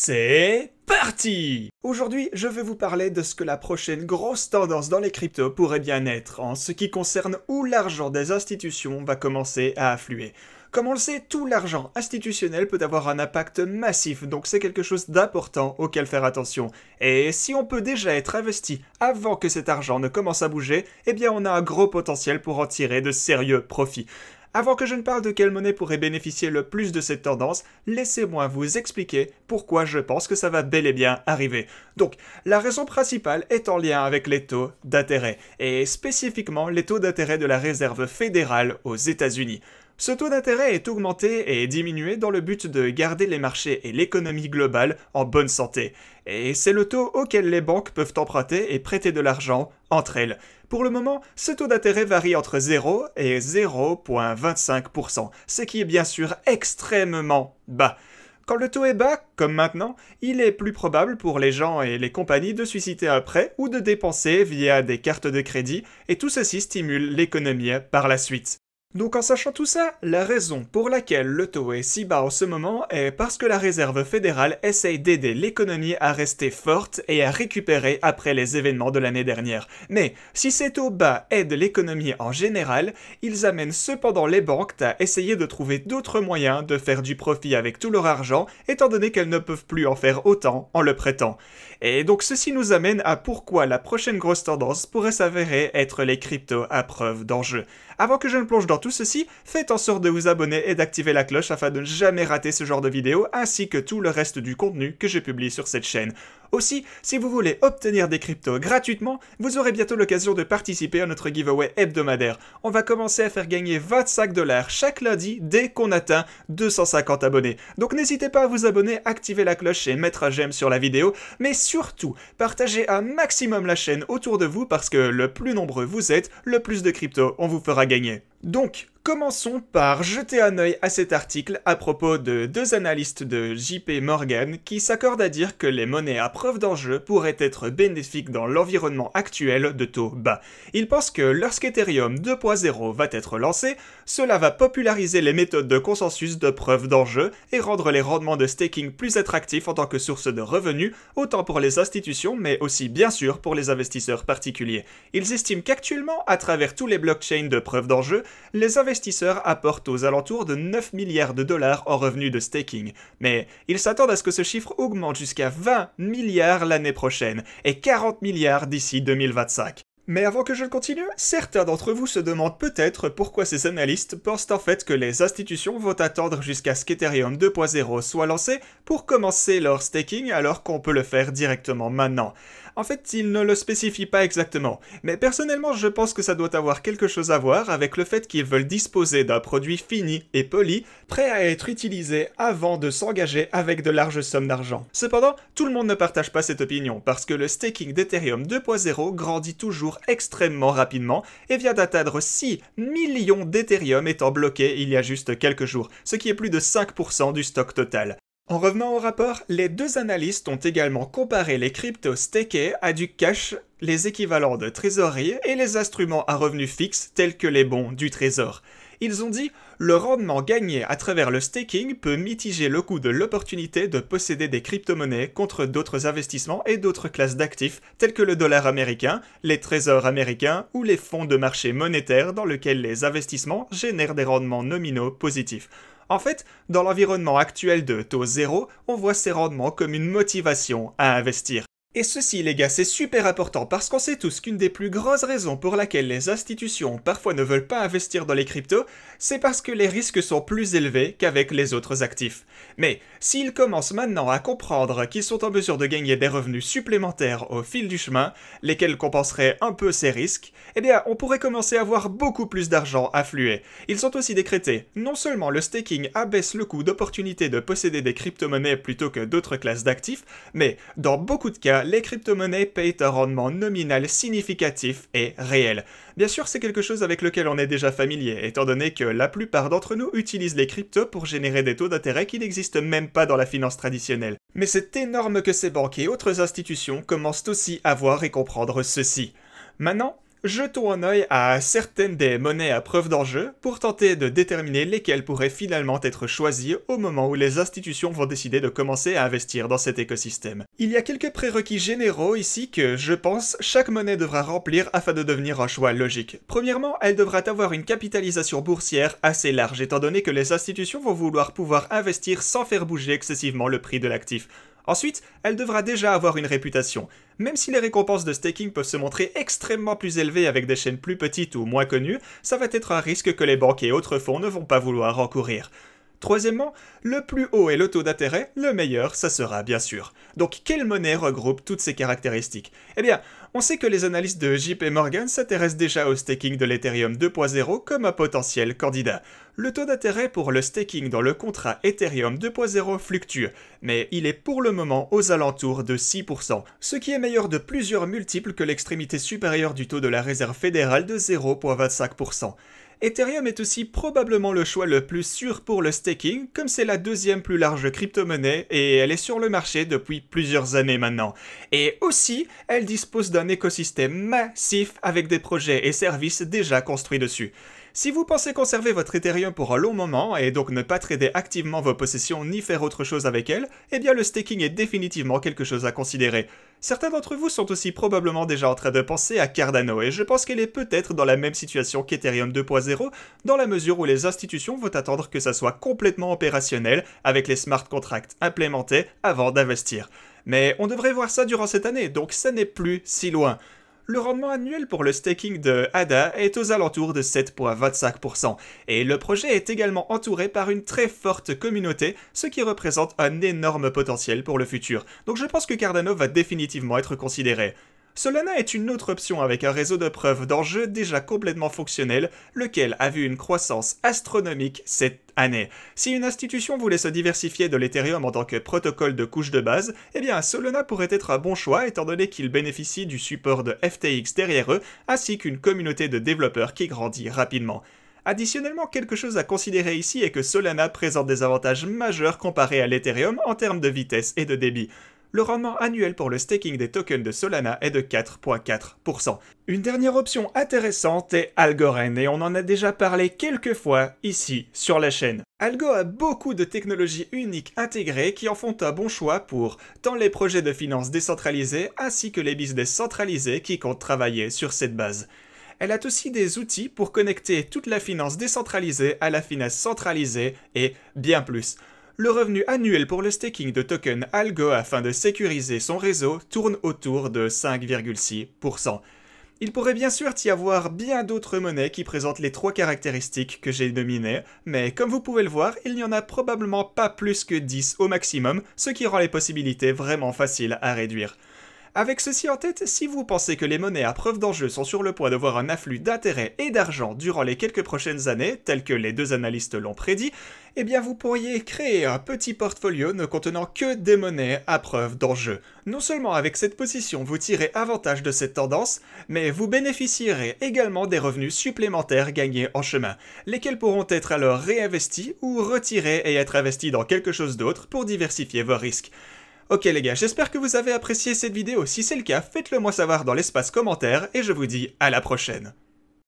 C'est parti! Aujourd'hui, je vais vous parler de ce que la prochaine grosse tendance dans les cryptos pourrait bien être, en ce qui concerne où l'argent des institutions va commencer à affluer. Comme on le sait, tout l'argent institutionnel peut avoir un impact massif, donc c'est quelque chose d'important auquel faire attention. Et si on peut déjà être investi avant que cet argent ne commence à bouger, eh bien on a un gros potentiel pour en tirer de sérieux profits. Avant que je ne parle de quelle monnaie pourrait bénéficier le plus de cette tendance, laissez-moi vous expliquer pourquoi je pense que ça va bel et bien arriver. Donc, la raison principale est en lien avec les taux d'intérêt, et spécifiquement les taux d'intérêt de la Réserve fédérale aux États-Unis. Ce taux d'intérêt est augmenté et diminué dans le but de garder les marchés et l'économie globale en bonne santé. Et c'est le taux auquel les banques peuvent emprunter et prêter de l'argent entre elles. Pour le moment, ce taux d'intérêt varie entre 0 et 0,25%, ce qui est bien sûr extrêmement bas. Quand le taux est bas, comme maintenant, il est plus probable pour les gens et les compagnies de susciter un prêt ou de dépenser via des cartes de crédit, et tout ceci stimule l'économie par la suite. Donc en sachant tout ça, la raison pour laquelle le taux est si bas en ce moment est parce que la Réserve fédérale essaye d'aider l'économie à rester forte et à récupérer après les événements de l'année dernière. Mais si ces taux bas aident l'économie en général, ils amènent cependant les banques à essayer de trouver d'autres moyens de faire du profit avec tout leur argent, étant donné qu'elles ne peuvent plus en faire autant en le prêtant. Et donc ceci nous amène à pourquoi la prochaine grosse tendance pourrait s'avérer être les cryptos à preuve d'enjeu. Avant que je ne plonge dans tout ceci, faites en sorte de vous abonner et d'activer la cloche afin de ne jamais rater ce genre de vidéos ainsi que tout le reste du contenu que je publie sur cette chaîne. Aussi, si vous voulez obtenir des cryptos gratuitement, vous aurez bientôt l'occasion de participer à notre giveaway hebdomadaire. On va commencer à faire gagner 25 $ chaque lundi dès qu'on atteint 250 abonnés. Donc n'hésitez pas à vous abonner, activer la cloche et mettre un j'aime sur la vidéo, mais surtout, partagez un maximum la chaîne autour de vous parce que le plus nombreux vous êtes, le plus de cryptos on vous fera gagner. Donc, commençons par jeter un œil à cet article à propos de deux analystes de JP Morgan qui s'accordent à dire que les monnaies à preuve d'enjeu pourraient être bénéfiques dans l'environnement actuel de taux bas. Ils pensent que lorsqu'Ethereum 2.0 va être lancé, cela va populariser les méthodes de consensus de preuve d'enjeu et rendre les rendements de staking plus attractifs en tant que source de revenus, autant pour les institutions mais aussi bien sûr pour les investisseurs particuliers. Ils estiment qu'actuellement, à travers tous les blockchains de preuve d'enjeu, les investisseurs apportent aux alentours de 9 milliards de dollars en revenus de staking. Mais ils s'attendent à ce que ce chiffre augmente jusqu'à 20 milliards l'année prochaine et 40 milliards d'ici 2025. Mais avant que je ne continue, certains d'entre vous se demandent peut-être pourquoi ces analystes pensent en fait que les institutions vont attendre jusqu'à ce qu'Ethereum 2.0 soit lancé pour commencer leur staking alors qu'on peut le faire directement maintenant. En fait, ils ne le spécifient pas exactement, mais personnellement je pense que ça doit avoir quelque chose à voir avec le fait qu'ils veulent disposer d'un produit fini et poli, prêt à être utilisé avant de s'engager avec de larges sommes d'argent. Cependant, tout le monde ne partage pas cette opinion, parce que le staking d'Ethereum 2.0 grandit toujours extrêmement rapidement et vient d'atteindre 6 millions d'Ethereum étant bloqués il y a juste quelques jours, ce qui est plus de 5% du stock total. En revenant au rapport, les deux analystes ont également comparé les cryptos stakés à du cash, les équivalents de trésorerie et les instruments à revenus fixes tels que les bons du trésor. Ils ont dit « Le rendement gagné à travers le staking peut mitiger le coût de l'opportunité de posséder des crypto-monnaies contre d'autres investissements et d'autres classes d'actifs tels que le dollar américain, les trésors américains ou les fonds de marché monétaire dans lesquels les investissements génèrent des rendements nominaux positifs. » En fait, dans l'environnement actuel de taux zéro, on voit ces rendements comme une motivation à investir. Et ceci les gars, c'est super important parce qu'on sait tous qu'une des plus grosses raisons pour laquelle les institutions parfois ne veulent pas investir dans les cryptos, c'est parce que les risques sont plus élevés qu'avec les autres actifs. Mais s'ils commencent maintenant à comprendre qu'ils sont en mesure de gagner des revenus supplémentaires au fil du chemin, lesquels compenseraient un peu ces risques, eh bien on pourrait commencer à voir beaucoup plus d'argent affluer. Ils ont aussi décrété, non seulement le staking abaisse le coût d'opportunité de posséder des crypto-monnaies plutôt que d'autres classes d'actifs, mais dans beaucoup de cas, les crypto-monnaies payent un rendement nominal significatif et réel. Bien sûr, c'est quelque chose avec lequel on est déjà familier, étant donné que la plupart d'entre nous utilisent les cryptos pour générer des taux d'intérêt qui n'existent même pas dans la finance traditionnelle. Mais c'est énorme que ces banques et autres institutions commencent aussi à voir et comprendre ceci. Maintenant, jetons un œil à certaines des monnaies à preuve d'enjeu pour tenter de déterminer lesquelles pourraient finalement être choisies au moment où les institutions vont décider de commencer à investir dans cet écosystème. Il y a quelques prérequis généraux ici que, je pense, chaque monnaie devra remplir afin de devenir un choix logique. Premièrement, elle devra avoir une capitalisation boursière assez large, étant donné que les institutions vont vouloir pouvoir investir sans faire bouger excessivement le prix de l'actif. Ensuite, elle devra déjà avoir une réputation. Même si les récompenses de staking peuvent se montrer extrêmement plus élevées avec des chaînes plus petites ou moins connues, ça va être un risque que les banques et autres fonds ne vont pas vouloir encourir. Troisièmement, le plus haut est le taux d'intérêt, le meilleur, ça sera bien sûr. Donc quelle monnaie regroupe toutes ces caractéristiques? Eh bien, on sait que les analystes de JP Morgan s'intéressent déjà au staking de l'Ethereum 2.0 comme un potentiel candidat. Le taux d'intérêt pour le staking dans le contrat Ethereum 2.0 fluctue, mais il est pour le moment aux alentours de 6%, ce qui est meilleur de plusieurs multiples que l'extrémité supérieure du taux de la réserve fédérale de 0.25%. Ethereum est aussi probablement le choix le plus sûr pour le staking, comme c'est la deuxième plus large crypto-monnaie et elle est sur le marché depuis plusieurs années maintenant. Et aussi, elle dispose d'un écosystème massif avec des projets et services déjà construits dessus. Si vous pensez conserver votre Ethereum pour un long moment et donc ne pas trader activement vos possessions ni faire autre chose avec elles, eh bien le staking est définitivement quelque chose à considérer. Certains d'entre vous sont aussi probablement déjà en train de penser à Cardano et je pense qu'elle est peut-être dans la même situation qu'Ethereum 2.0 dans la mesure où les institutions vont attendre que ça soit complètement opérationnel avec les smart contracts implémentés avant d'investir. Mais on devrait voir ça durant cette année, donc ça n'est plus si loin. Le rendement annuel pour le staking de ADA est aux alentours de 7,25%, et le projet est également entouré par une très forte communauté, ce qui représente un énorme potentiel pour le futur. Donc je pense que Cardano va définitivement être considéré. Solana est une autre option avec un réseau de preuves d'enjeux déjà complètement fonctionnel, lequel a vu une croissance astronomique cette année. Si une institution voulait se diversifier de l'Ethereum en tant que protocole de couche de base, eh bien Solana pourrait être un bon choix étant donné qu'il bénéficie du support de FTX derrière eux, ainsi qu'une communauté de développeurs qui grandit rapidement. Additionnellement, quelque chose à considérer ici est que Solana présente des avantages majeurs comparés à l'Ethereum en termes de vitesse et de débit. Le rendement annuel pour le staking des tokens de Solana est de 4,4%. Une dernière option intéressante est Algorand et on en a déjà parlé quelques fois ici sur la chaîne. Algo a beaucoup de technologies uniques intégrées qui en font un bon choix pour tant les projets de finance décentralisés ainsi que les business centralisés qui comptent travailler sur cette base. Elle a aussi des outils pour connecter toute la finance décentralisée à la finance centralisée et bien plus. Le revenu annuel pour le staking de tokens Algo afin de sécuriser son réseau tourne autour de 5,6%. Il pourrait bien sûr y avoir bien d'autres monnaies qui présentent les trois caractéristiques que j'ai nominées, mais comme vous pouvez le voir, il n'y en a probablement pas plus que 10 au maximum, ce qui rend les possibilités vraiment faciles à réduire. Avec ceci en tête, si vous pensez que les monnaies à preuve d'enjeu sont sur le point de voir un afflux d'intérêt et d'argent durant les quelques prochaines années, tel que les deux analystes l'ont prédit, eh bien vous pourriez créer un petit portfolio ne contenant que des monnaies à preuve d'enjeu. Non seulement avec cette position vous tirez avantage de cette tendance, mais vous bénéficierez également des revenus supplémentaires gagnés en chemin, lesquels pourront être alors réinvestis ou retirés et être investis dans quelque chose d'autre pour diversifier vos risques. Ok les gars, j'espère que vous avez apprécié cette vidéo. Si c'est le cas, faites-le moi savoir dans l'espace commentaire et je vous dis à la prochaine.